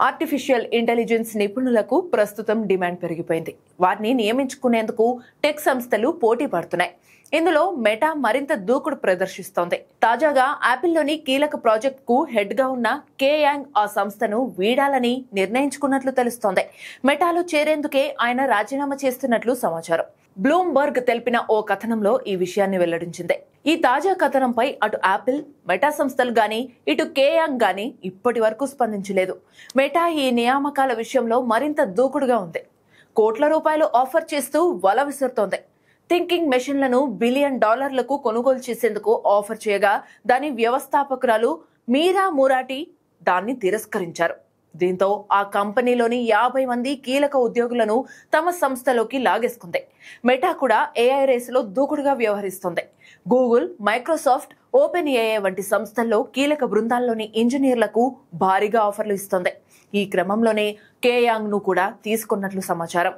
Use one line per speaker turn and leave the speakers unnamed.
Artificial intelligence నిపుణులకు ప్రస్తుతం demand పెరిగిపోయింది. వారిని నియమించుకునేందుకు టెక్ సంస్థలు పోటీ పడుతున్నాయి. ఇందులో మెటా మరింత దూకుడు ప్రదర్శిస్తోంది. తాజాగా యాపిల్లోని కీలక ప్రాజెక్టుకు హెడ్ గా ఉన్న కే యాంగ్ ఆ సంస్థను వీడాలని నిర్ణయించుకున్నట్లు తెలుస్తోంది. మెటాలో చేరేందుకే ఆయన రాజీనామా చేస్తున్నట్లు సమాచారం. బ్లూంబర్గ్ తెలిపిన ఓ కథనంలో ఈ విషయాన్ని వెల్లడించింది. ఈ తాజా కథనంపై అటు యాపిల్, మెటా సంస్థలు గాని, ఇటు కే యాంగ్ గాని ఇప్పటి వరకు స్పందించలేదు. మెటా ఈ నియామకాల విషయంలో మరింత దూకుడుగా ఉంది. కోట్ల రూపాయలు ఆఫర్ చేస్తూ వల విసురుతోంది. థింకింగ్ మెషిన్లను $1 బిలియన్ కొనుగోలు చేసేందుకు ఆఫర్ చేయగా దాని వ్యవస్థాపకురాలు మీరా మూరాటి దాన్ని తిరస్కరించారు. దీంతో ఆ కంపెనీలోని 50 మంది కీలక ఉద్యోగులను తమ సంస్థలోకి లాగేసుకుంది. మెటా కూడా ఏఐ రేసులో దూకుడుగా వ్యవహరిస్తోంది. గూగుల్, మైక్రోసాఫ్ట్, ఓపెన్ ఏఐ వంటి సంస్థల్లో కీలక బృందాల్లోని ఇంజనీర్లకు భారీగా ఆఫర్లు ఇస్తోంది. ఈ క్రమంలోనే కే యాంగ్ ను కూడా తీసుకున్నట్లు సమాచారం.